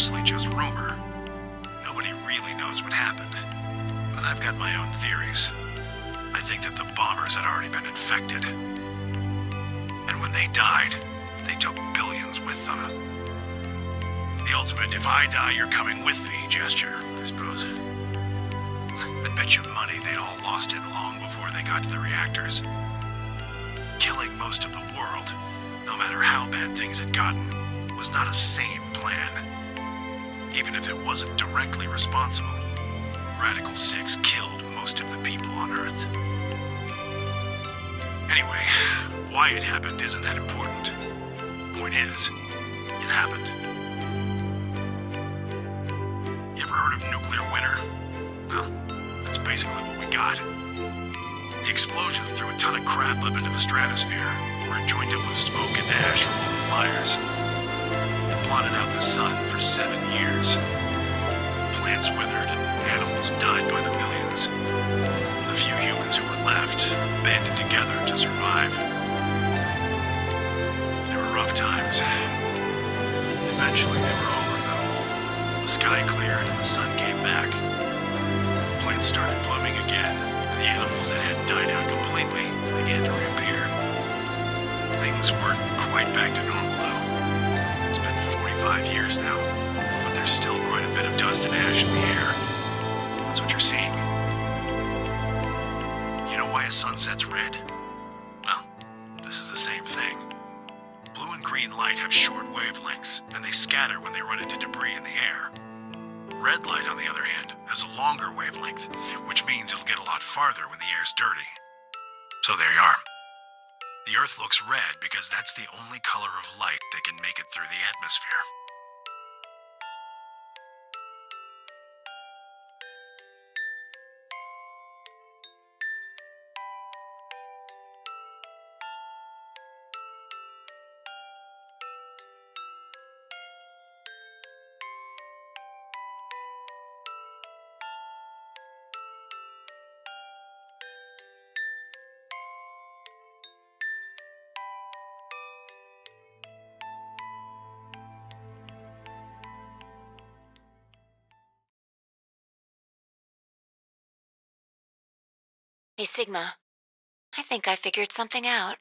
mostly just rumor. Nobody really knows what happened, but I've got my own theories. I think that the bombers had already been infected. And when they died, they took billions with them. The ultimate if I die, you're coming with me gesture, I suppose. I'd bet you money they'd all lost it long before they got to the reactors. Killing most of the world, no matter how bad things had gotten, was not a sane plan. Even if it wasn't directly responsible, Radical 6 killed most of the people on Earth. Anyway, why it happened isn't that important. Point is, it happened. You ever heard of nuclear winter? Well, that's basically what we got. The explosion threw a ton of crap up into the stratosphere, where it joined up with smoke and ash from all the fires. It blotted out the sun for 7 years. Plants withered and animals died by the millions. The few humans who were left banded together to survive. They were rough times. Eventually they were over, though. The sky cleared and the sun came back. Plants started blooming again, and the animals that hadn't died out completely began to reappear. Things weren't quite back to normal, though. It's been 45 years now, but there's still quite a bit of dust and ash in the air. That's what you're seeing. You know why a sunset's red? Well, this is the same thing. Blue and green light have short wavelengths, and they scatter when they run into debris in the air. Red light, on the other hand, has a longer wavelength, which means it'll get a lot farther when the air's dirty. So there you are. The Earth looks red because that's the only color of light that can make it through the atmosphere. Hey, Sigma. I think I figured something out.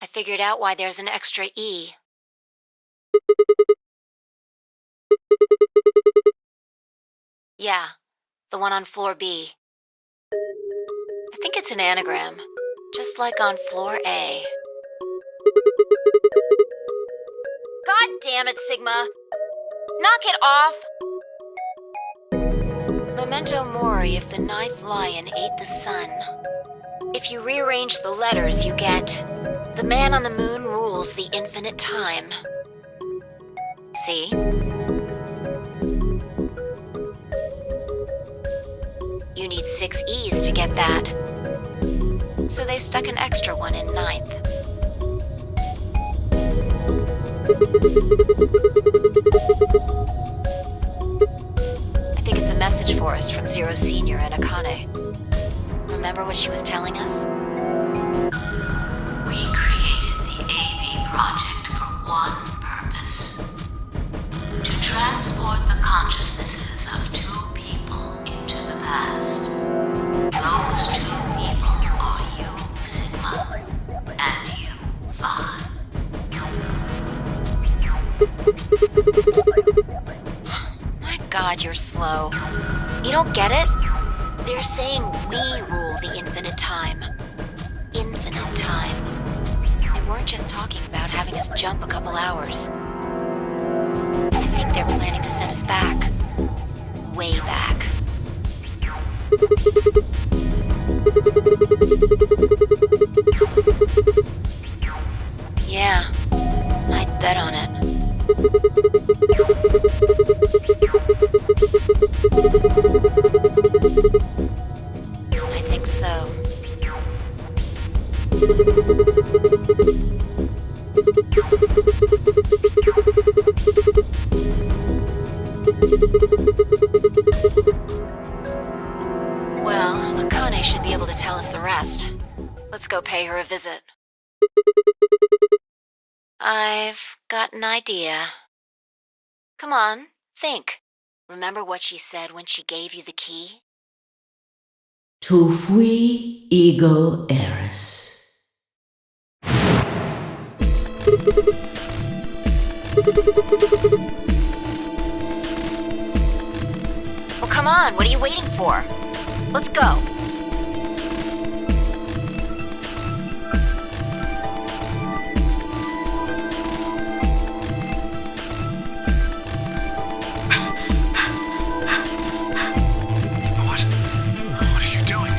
I figured out why there's an extra E. Yeah, the one on floor B. I think it's an anagram, just like on floor A. God damn it, Sigma! Knock it off! Memento mori if the ninth lion ate the sun. If you rearrange the letters, you get, the man on the moon rules the infinite time. See? You need 6 E's to get that. So they stuck an extra one in ninth. I think it's a message for us from Zero Senior and Akane. Remember what she was telling us? We created the AB project for one purpose. To transport the consciousnesses of 2 people into the past. Those 2 people are you, Sigma, and you, Vi. My God, you're slow. You don't get it? They're saying we rule the infinite time. Infinite time. They weren't just talking about having us jump a couple hours. I think they're planning to send us back. Way back. Yeah, I'd bet on it. I think so. I've got an idea. Come on, think. Remember what she said when she gave you the key? Tu fui ego eris. Well, come on, what are you waiting for? Let's go. What are you doing?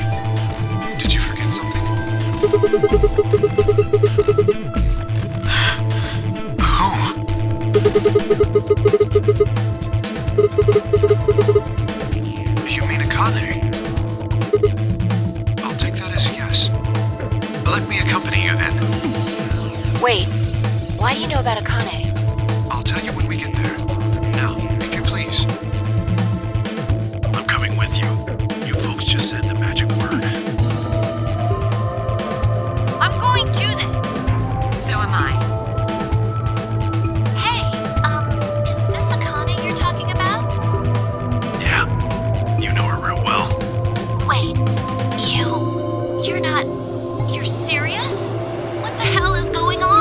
Did you forget something? Who? You mean Akane? I'll take that as a yes. Let me accompany you then. Wait, why do you know about Akane? I'll tell you when we get there. Now, if you please. I'm coming with you. You folks just said the magic word. I'm going to then. So am I. Hey, is this Akane you're talking about? Yeah, you know her real well. Wait, you're not... You're serious? What the hell is going on?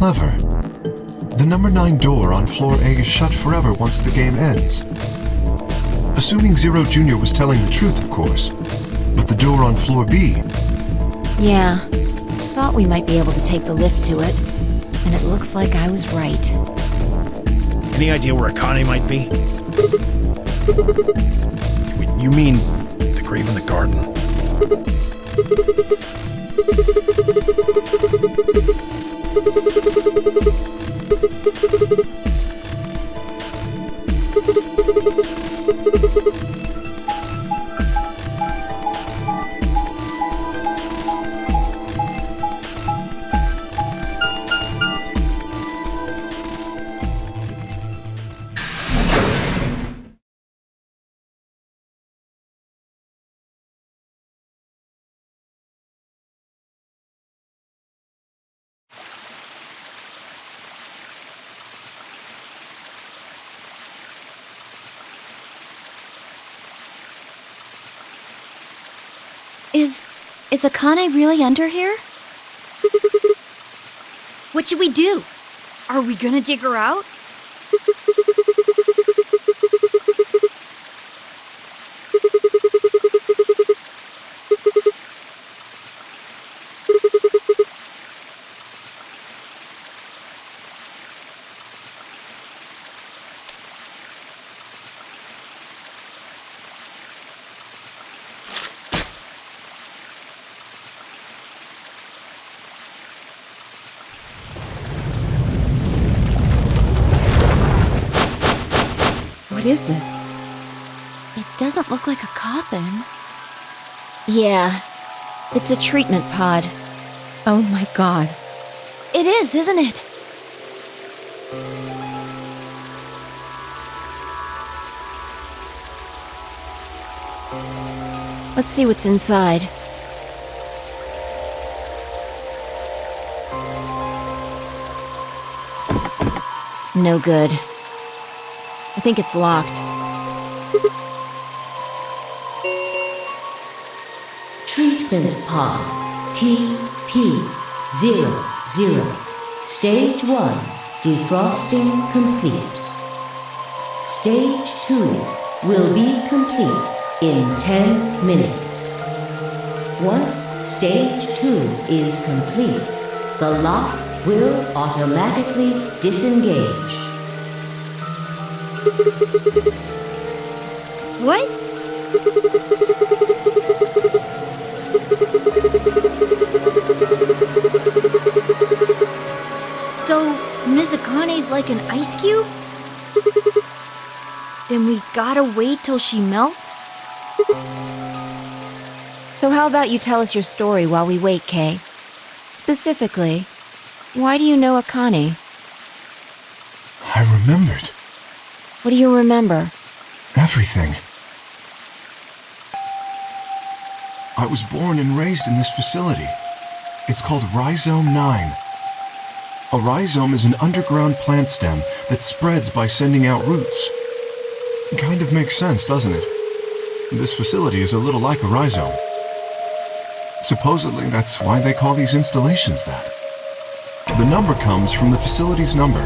Clever. The number 9 door on floor A is shut forever once the game ends. Assuming Zero Jr. was telling the truth, of course. But the door on floor B... Yeah, thought we might be able to take the lift to it. And it looks like I was right. Any idea where Akane might be? You mean the grave in the garden? Is Akane really under here? What should we do? Are we gonna dig her out? What is this? It doesn't look like a coffin. Yeah, it's a treatment pod. Oh my god. It is, isn't it? Let's see what's inside. No good. I think it's locked. Treatment pod TP00. Stage 1. Defrosting complete. Stage 2 will be complete in 10 minutes. Once Stage 2 is complete, the lock will automatically disengage. What? So, Mizakane's like an ice cube? Then we gotta wait till she melts? So how about you tell us your story while we wait, Kay? Specifically, why do you know Akane? I remembered. What do you remember? Everything. I was born and raised in this facility. It's called Rhizome 9. A rhizome is an underground plant stem that spreads by sending out roots. Kind of makes sense, doesn't it? This facility is a little like a rhizome. Supposedly, that's why they call these installations that. The number comes from the facility's number.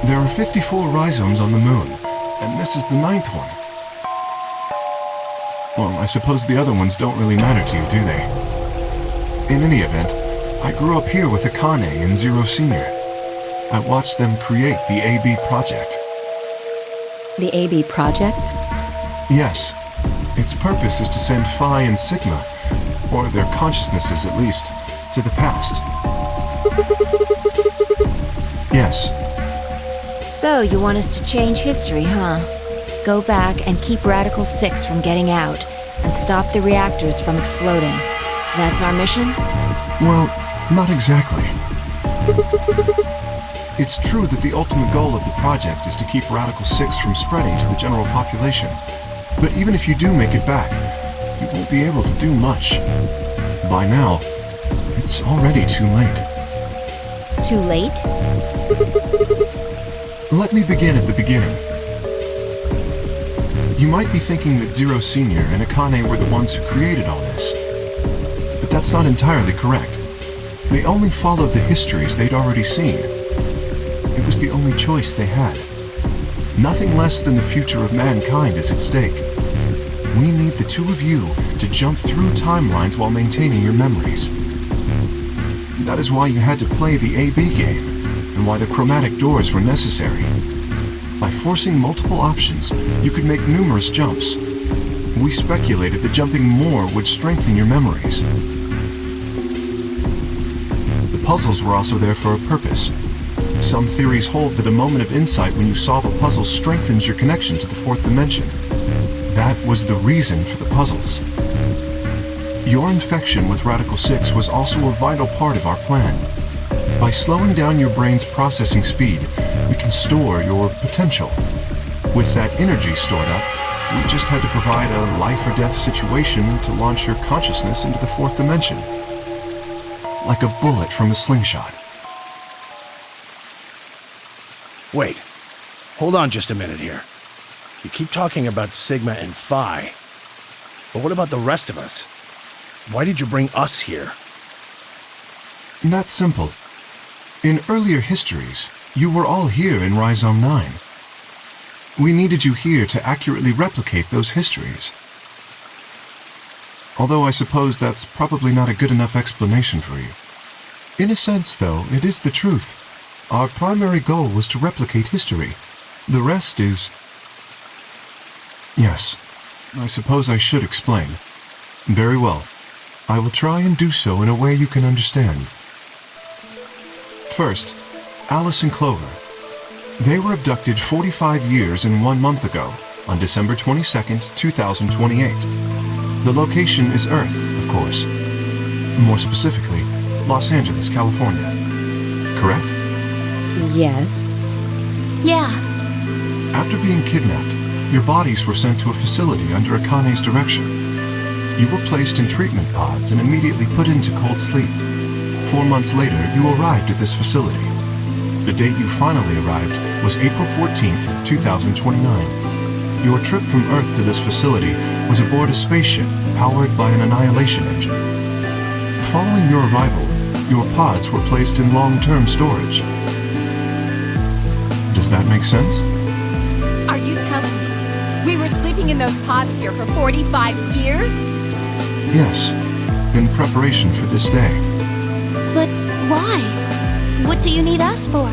There are 54 rhizomes on the moon, and this is the 9th one. Well, I suppose the other ones don't really matter to you, do they? In any event, I grew up here with Akane and Zero Senior. I watched them create the AB project. The AB project? Yes. Its purpose is to send Phi and Sigma, or their consciousnesses at least, to the past. Yes. So, you want us to change history, huh? Go back and keep Radical 6 from getting out, and stop the reactors from exploding. That's our mission? Well, not exactly. It's true that the ultimate goal of the project is to keep Radical 6 from spreading to the general population. But even if you do make it back, you won't be able to do much. By now, it's already too late. Too late? Let me begin at the beginning. You might be thinking that Zero Senior and Akane were the ones who created all this. But that's not entirely correct. They only followed the histories they'd already seen. It was the only choice they had. Nothing less than the future of mankind is at stake. We need the two of you to jump through timelines while maintaining your memories. That is why you had to play the AB game, and why the chromatic doors were necessary. By forcing multiple options, you could make numerous jumps. We speculated that jumping more would strengthen your memories. The puzzles were also there for a purpose. Some theories hold that a moment of insight when you solve a puzzle strengthens your connection to the fourth dimension. That was the reason for the puzzles. Your infection with Radical 6 was also a vital part of our plan. By slowing down your brain's processing speed, we can store your potential. With that energy stored up, we just had to provide a life or death situation to launch your consciousness into the fourth dimension. Like a bullet from a slingshot. Wait. Hold on just a minute here. You keep talking about Sigma and Phi. But what about the rest of us? Why did you bring us here? That's simple. In earlier histories, you were all here in Rhizome 9. We needed you here to accurately replicate those histories. Although I suppose that's probably not a good enough explanation for you. In a sense, though, it is the truth. Our primary goal was to replicate history. The rest is... Yes, I suppose I should explain. Very well. I will try and do so in a way you can understand. First, Alice and Clover. They were abducted 45 years and 1 month ago, on December 22nd, 2028. The location is Earth, of course. More specifically, Los Angeles, California. Correct? Yes. Yeah. After being kidnapped, your bodies were sent to a facility under Akane's direction. You were placed in treatment pods and immediately put into cold sleep. 4 months later, you arrived at this facility. The date you finally arrived was April 14th, 2029. Your trip from Earth to this facility was aboard a spaceship powered by an annihilation engine. Following your arrival, your pods were placed in long-term storage. Does that make sense? Are you telling me we were sleeping in those pods here for 45 years? Yes, in preparation for this day. But why? What do you need us for?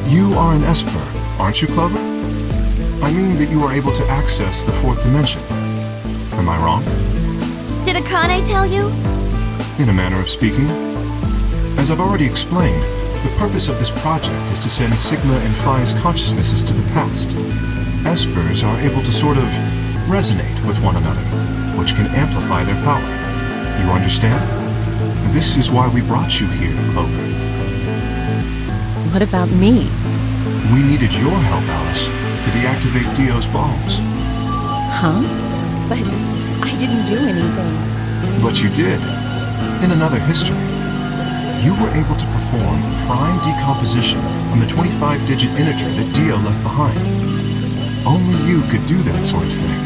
You are an Esper, aren't you, Clover? I mean that you are able to access the fourth dimension. Am I wrong? Did Akane tell you? In a manner of speaking. As I've already explained, the purpose of this project is to send Sigma and Phi's consciousnesses to the past. Espers are able to sort of resonate with one another, which can amplify their power. You understand? This is why we brought you here, Clover. What about me? We needed your help, Alice, to deactivate Dio's bombs. Huh? But I didn't do anything. But you did. In another history. You were able to perform prime decomposition on the 25-digit integer that Dio left behind. Only you could do that sort of thing.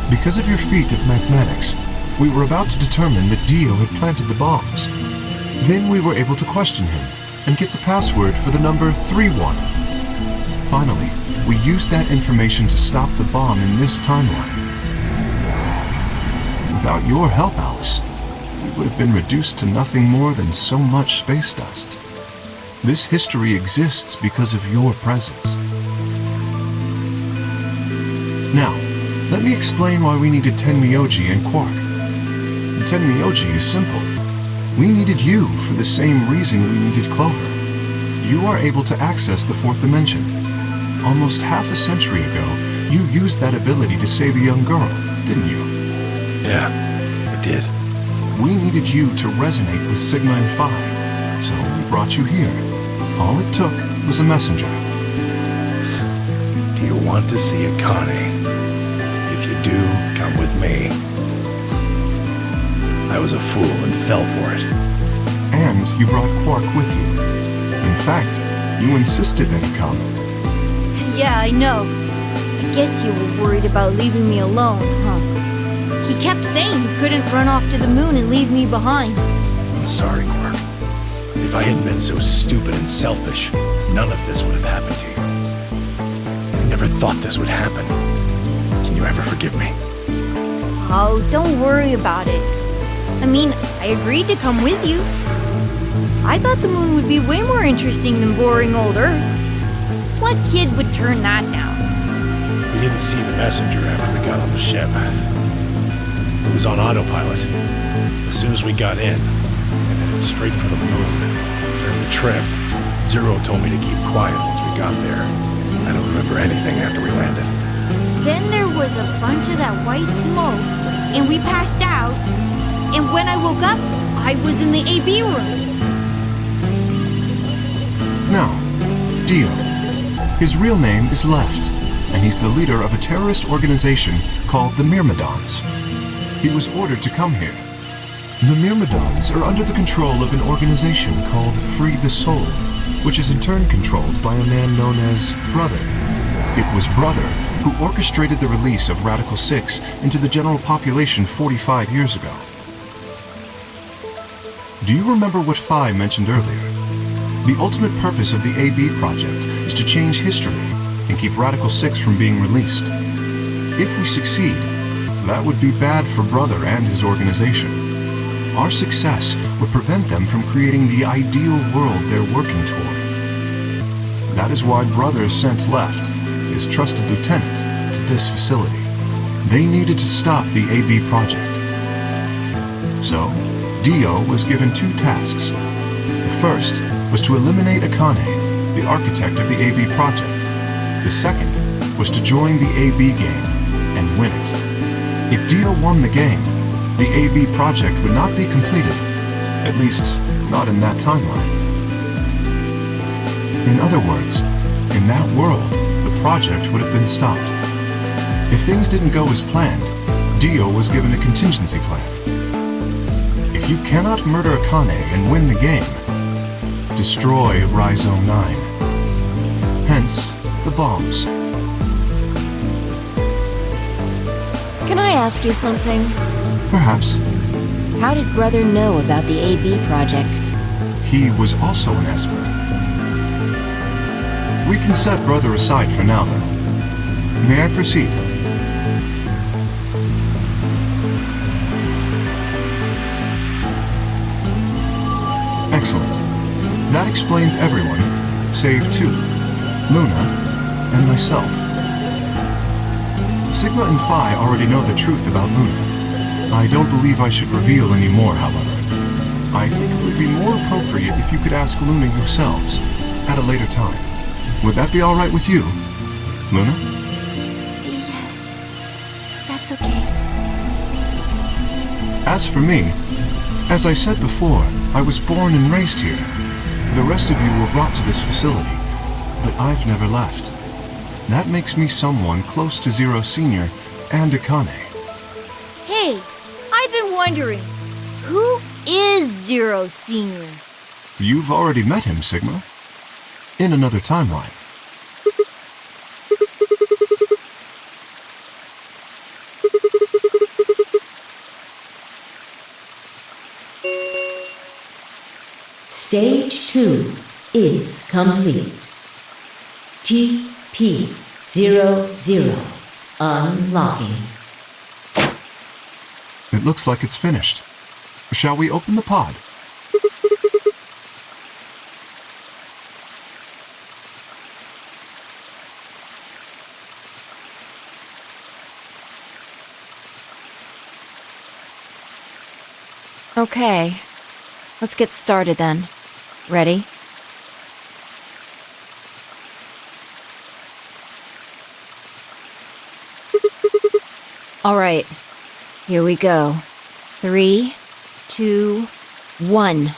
Because of your feat of mathematics, we were about to determine that Dio had planted the bombs. Then we were able to question him and get the password for the number 31. Finally, we used that information to stop the bomb in this timeline. Without your help, Alice, we would have been reduced to nothing more than so much space dust. This history exists because of your presence. Now, let me explain why we needed Tenmyoji and Quark. Tenmyoji is simple. We needed you for the same reason we needed Clover. You are able to access the fourth dimension. Almost half a century ago, you used that ability to save a young girl, didn't you? Yeah, I did. We needed you to resonate with Sigma and Phi, so we brought you here. All it took was a messenger. Do you want to see Akane? If you do, come with me. I was a fool and fell for it. And you brought Quark with you. In fact, you insisted that he come. Yeah, I know. I guess you were worried about leaving me alone, huh? He kept saying he couldn't run off to the moon and leave me behind. I'm sorry, Quark. If I hadn't been so stupid and selfish, none of this would have happened to you. I never thought this would happen. Can you ever forgive me? Oh, don't worry about it. I mean, I agreed to come with you. I thought the moon would be way more interesting than boring old Earth. What kid would turn that down? We didn't see the messenger after we got on the ship. It was on autopilot. As soon as we got in, and headed straight for the moon. During the trip, Zero told me to keep quiet once we got there. I don't remember anything after we landed. Then there was a bunch of that white smoke, and we passed out. And when I woke up, I was in the AB room. Now, Dio. His real name is Left, and he's the leader of a terrorist organization called the Myrmidons. He was ordered to come here. The Myrmidons are under the control of an organization called Free the Soul, which is in turn controlled by a man known as Brother. It was Brother who orchestrated the release of Radical 6 into the general population 45 years ago. Do you remember what Phi mentioned earlier? The ultimate purpose of the AB project is to change history and keep Radical 6 from being released. If we succeed, that would be bad for Brother and his organization. Our success would prevent them from creating the ideal world they're working toward. That is why Brother sent Left, his trusted lieutenant, to this facility. They needed to stop the AB project. So, Dio was given two tasks. The first was to eliminate Akane, the architect of the AB project. The second was to join the AB game and win it. If Dio won the game, the AB project would not be completed, at least not in that timeline. In other words, in that world, the project would have been stopped. If things didn't go as planned, Dio was given a contingency plan. If you cannot murder Akane and win the game, destroy Rhizome 9. Hence, the bombs. Can I ask you something? Perhaps. How did Brother know about the AB project? He was also an Esper. We can set brother aside for now, though. May I proceed? Excellent. That explains everyone, save two, Luna and myself. Sigma and Phi already know the truth about Luna. I don't believe I should reveal any more, however. I think it would be more appropriate if you could ask Luna yourselves at a later time. Would that be all right with you, Luna? Yes, that's okay. As for me, as I said before, I was born and raised here. The rest of you were brought to this facility, but I've never left. That makes me someone close to Zero Senior and Akane. Hey, I've been wondering, who is Zero Senior? You've already met him, Sigma. In another timeline. Stage 2 is complete. TP00 unlocking. It looks like it's finished. Shall we open the pod? Okay. Let's get started then. Ready? All right. Here we go. 3, 2, 1.